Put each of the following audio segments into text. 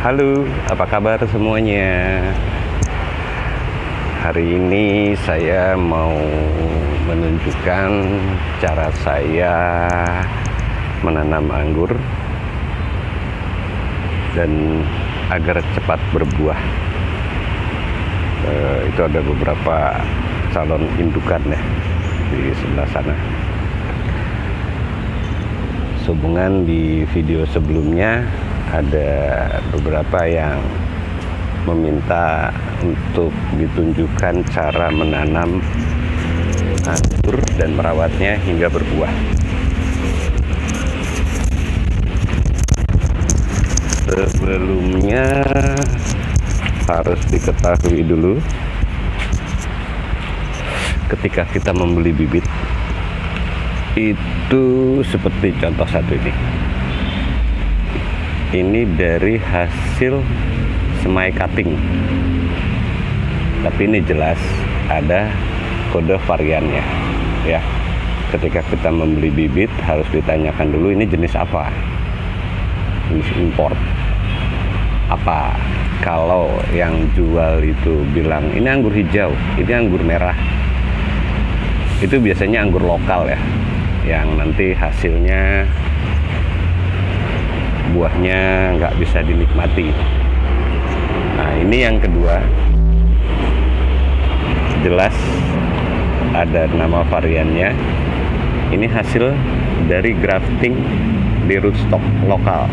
Halo, apa kabar semuanya? Hari ini saya mau menunjukkan cara saya menanam anggur dan agar cepat berbuah. Itu ada beberapa calon indukan ya di sebelah sana. Sehubungan di video sebelumnya ada beberapa yang meminta untuk ditunjukkan cara menanam anggur dan merawatnya hingga berbuah. Sebelumnya harus diketahui dulu, ketika kita membeli bibit itu seperti contoh satu ini dari hasil semai cutting, tapi ini jelas ada kode variannya ya. Ketika kita membeli bibit harus ditanyakan dulu ini jenis apa, jenis import apa. Kalau yang jual itu bilang ini anggur hijau, ini anggur merah, itu biasanya anggur lokal ya, yang nanti hasilnya buahnya nggak bisa dinikmati. Nah, ini yang kedua, jelas ada nama variannya. Ini hasil dari grafting di rootstock lokal.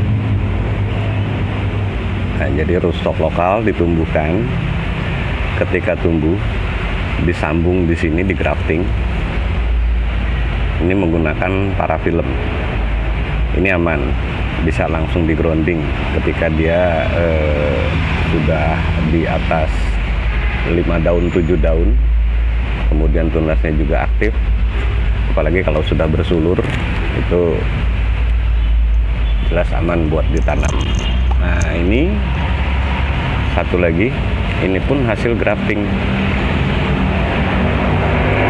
Nah, jadi rootstock lokal ditumbuhkan, ketika tumbuh disambung di sini di grafting. Ini menggunakan parafilm. Ini aman, bisa langsung di grounding ketika dia sudah di atas 5 daun 7 daun, kemudian tunasnya juga aktif. Apalagi kalau sudah bersulur itu jelas aman buat ditanam. Nah, ini satu lagi, ini pun hasil grafting,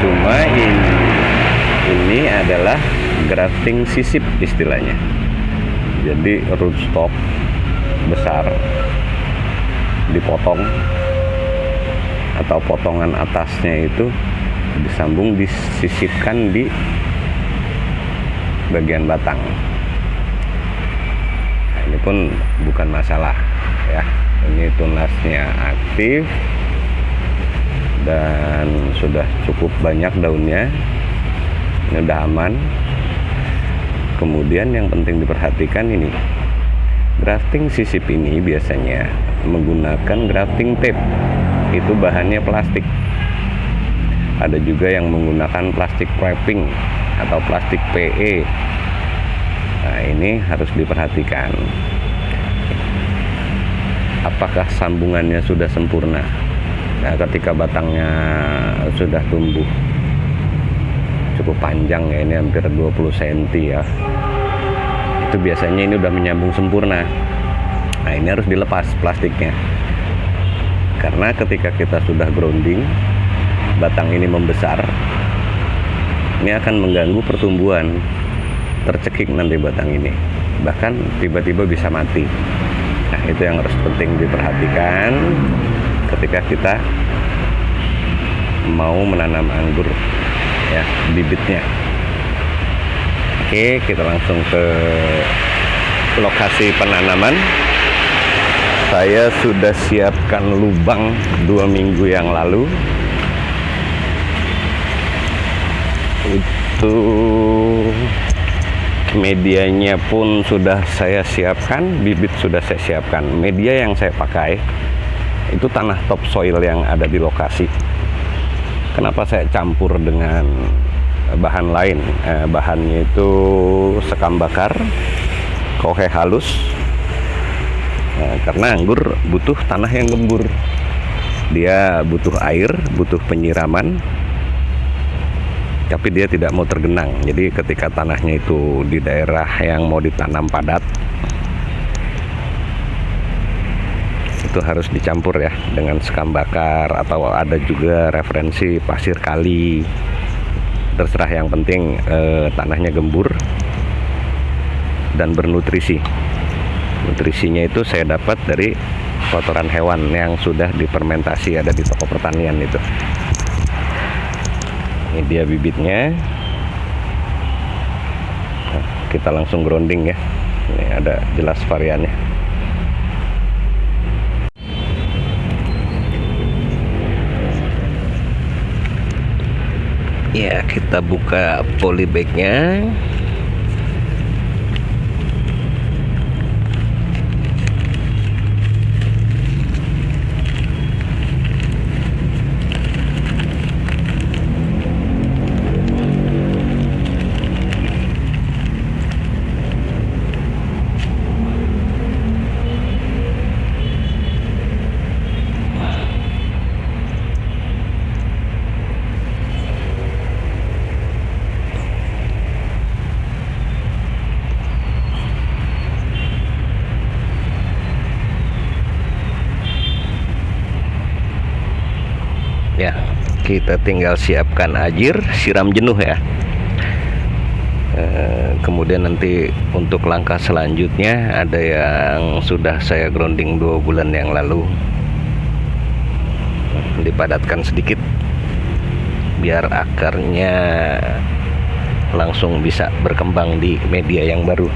cuma ini adalah grafting sisip istilahnya. Jadi rootstock besar dipotong, atau potongan atasnya itu disambung, disisipkan di bagian batang. Nah, ini pun bukan masalah ya. Ini tunasnya aktif dan sudah cukup banyak daunnya. Ini udah aman. Kemudian yang penting diperhatikan ini, grafting sisip ini biasanya menggunakan grafting tape. Itu bahannya plastik. Ada juga yang menggunakan plastik wrapping atau plastik PE. Nah, ini harus diperhatikan. Apakah sambungannya sudah sempurna? Nah, ketika batangnya sudah tumbuh cukup panjang ya, ini hampir 20 cm ya, itu biasanya ini udah menyambung sempurna. Nah, ini harus dilepas plastiknya, karena ketika kita sudah grounding, batang ini membesar, ini akan mengganggu pertumbuhan, tercekik nanti batang ini, bahkan tiba-tiba bisa mati. Nah, itu yang harus penting diperhatikan ketika kita mau menanam anggur ya, bibitnya. Oke, kita langsung ke lokasi penanaman. Saya sudah siapkan lubang 2 minggu yang lalu. Itu medianya pun sudah saya siapkan, bibit sudah saya siapkan. Media yang saya pakai itu tanah topsoil yang ada di lokasi. Kenapa saya campur dengan bahan lain? Bahannya itu sekam bakar, kohe halus. Karena anggur butuh tanah yang gembur. Dia butuh air, butuh penyiraman, tapi dia tidak mau tergenang. Jadi ketika tanahnya itu di daerah yang mau ditanam padat, itu harus dicampur ya dengan sekam bakar, atau ada juga referensi pasir kali, terserah. Yang penting tanahnya gembur dan bernutrisi. Nutrisinya itu saya dapat dari kotoran hewan yang sudah difermentasi, ada di toko pertanian itu. Ini dia bibitnya. Nah, kita langsung grounding ya. Ini ada jelas variannya. Ya, kita buka polybagnya. Ya, kita tinggal siapkan ajir, siram jenuh ya. Kemudian nanti untuk langkah selanjutnya ada yang sudah saya grounding 2 bulan yang lalu. Dipadatkan sedikit biar akarnya langsung bisa berkembang di media yang baru.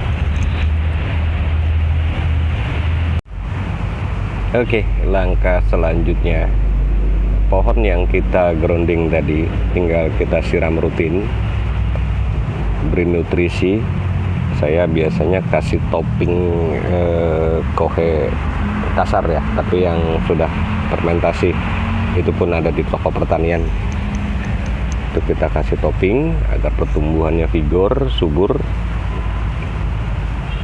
Oke, langkah selanjutnya, pohon yang kita grounding tadi tinggal kita siram rutin, beri nutrisi. Saya biasanya kasih topping kohe kasar ya, tapi yang sudah fermentasi, itu pun ada di toko pertanian. Itu kita kasih topping agar pertumbuhannya vigor, subur.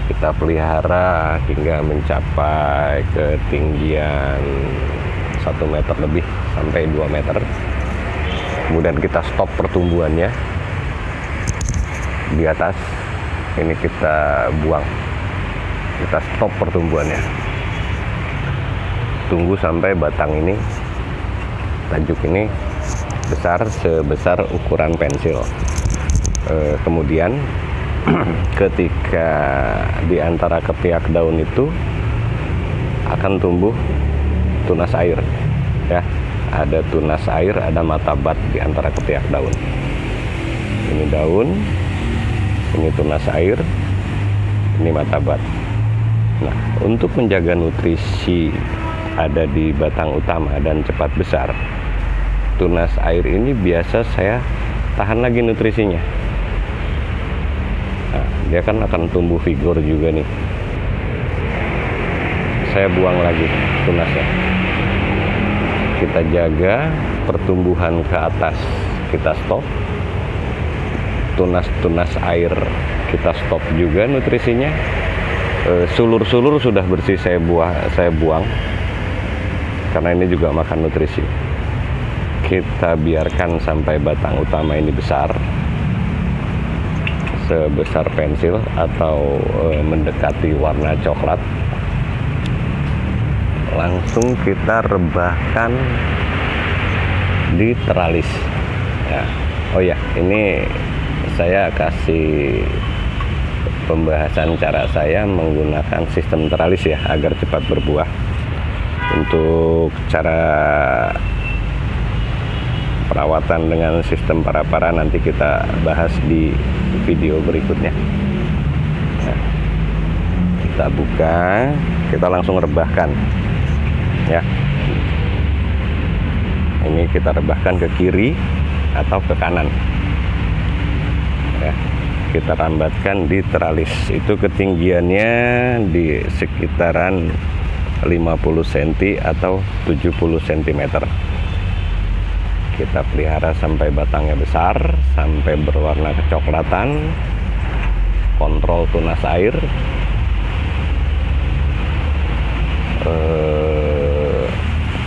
Kita pelihara hingga mencapai ketinggian 1 meter lebih sampai 2 meter. Kemudian kita stop pertumbuhannya di atas. Ini kita buang, kita stop pertumbuhannya. Tunggu sampai batang ini, tajuk ini besar sebesar ukuran pensil. Kemudian ketika di antara ketiak daun itu akan tumbuh tunas air ya. Ada tunas air, ada mata bat di antara ketiak daun. Ini daun, ini tunas air, ini mata bat. Nah, untuk menjaga nutrisi ada di batang utama dan cepat besar, tunas air ini biasa saya tahan lagi nutrisinya. Nah, dia kan akan tumbuh vigor juga nih. Saya buang lagi tunasnya. Kita jaga pertumbuhan ke atas, kita stop. Tunas-tunas air kita stop juga nutrisinya. Sulur-sulur sudah bersih saya buang karena ini juga makan nutrisi. Kita biarkan sampai batang utama ini besar, sebesar pensil atau mendekati warna coklat. Langsung kita rebahkan di teralis ya. Oh ya, ini saya kasih pembahasan cara saya menggunakan sistem teralis ya, agar cepat berbuah. Untuk cara perawatan dengan sistem para-para nanti kita bahas di video berikutnya. Nah, kita buka, kita langsung rebahkan ya. Ini kita rebahkan ke kiri atau ke kanan ya. Kita rambatkan di teralis, itu ketinggiannya di sekitaran 50 cm atau 70 cm. Kita pelihara sampai batangnya besar, sampai berwarna kecoklatan, kontrol tunas air.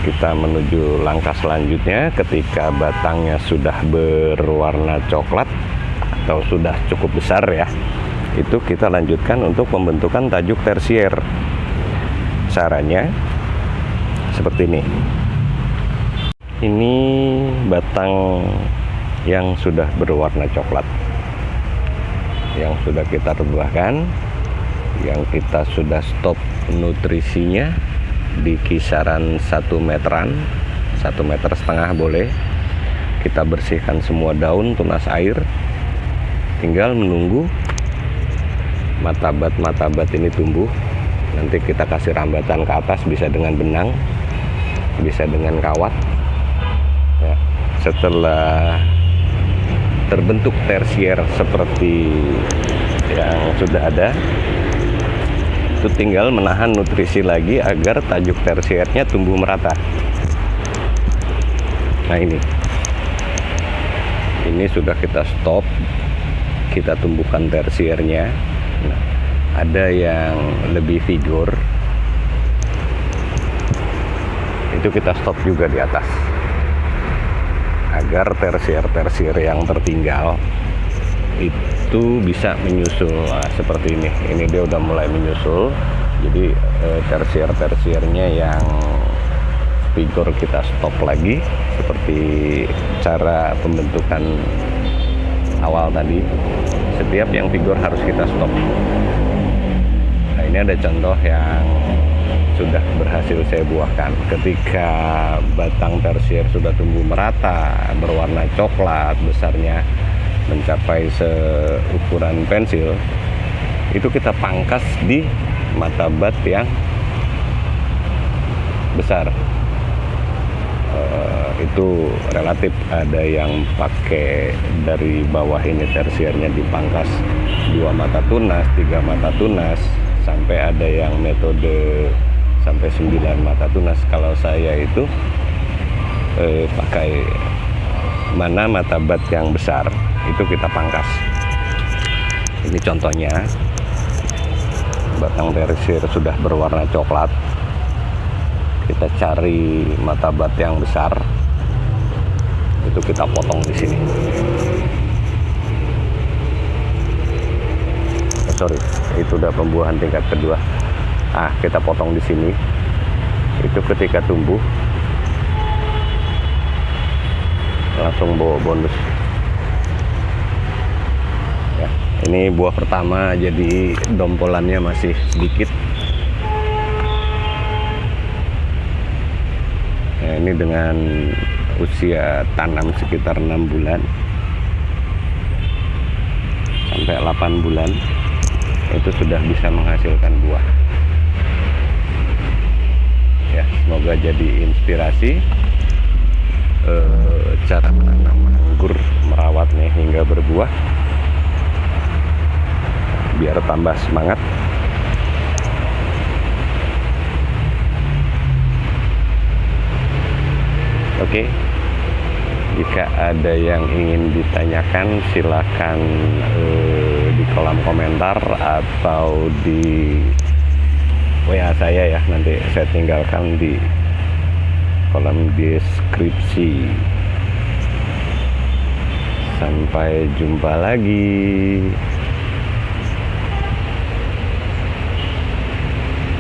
Kita menuju langkah selanjutnya. Ketika batangnya sudah berwarna coklat atau sudah cukup besar ya, itu kita lanjutkan untuk pembentukan tajuk tersier. Caranya seperti ini. Ini batang yang sudah berwarna coklat, yang sudah kita rebahkan, yang kita sudah stop nutrisinya di kisaran 1 meteran, 1,5 meter boleh. Kita bersihkan semua daun, tunas air, tinggal menunggu matabat ini tumbuh. Nanti kita kasih rambatan ke atas, bisa dengan benang, bisa dengan kawat ya. Setelah terbentuk tersier seperti yang sudah ada, itu tinggal menahan nutrisi lagi agar tajuk tersiernya tumbuh merata. Nah, ini sudah kita stop, kita tumbuhkan tersiernya. Nah, ada yang lebih vigor, itu kita stop juga di atas agar tersier yang tertinggal itu bisa menyusul. Nah, seperti ini dia udah mulai menyusul. Jadi tersiernya yang vigor kita stop lagi, seperti cara pembentukan awal tadi. Setiap yang vigor harus kita stop. Nah, ini ada contoh yang sudah berhasil saya buahkan. Ketika batang tersier sudah tumbuh merata, berwarna coklat, besarnya mencapai seukuran pensil, itu kita pangkas di matabat yang besar. Itu relatif, ada yang pakai dari bawah ini tersiernya dipangkas 2 mata tunas, 3 mata tunas, sampai ada yang metode sampai 9 mata tunas. Kalau saya itu pakai mana matabat yang besar, itu kita pangkas. Ini contohnya, batang tersier sudah berwarna coklat. Kita cari matabat yang besar, itu kita potong di sini. Sorry, itu udah pembuahan tingkat kedua. Kita potong di sini. Itu ketika tumbuh langsung bawa bonus. Ya, ini buah pertama, jadi dompolannya masih sedikit. Nah, ini dengan usia tanam sekitar 6 bulan sampai 8 bulan itu sudah bisa menghasilkan buah. Ya, semoga jadi inspirasi cara menanam anggur, merawatnya hingga berbuah, biar tambah semangat. Oke, jika ada yang ingin ditanyakan, silakan di kolom komentar atau di WA saya ya. Nanti saya tinggalkan di kolom deskripsi. Sampai jumpa lagi.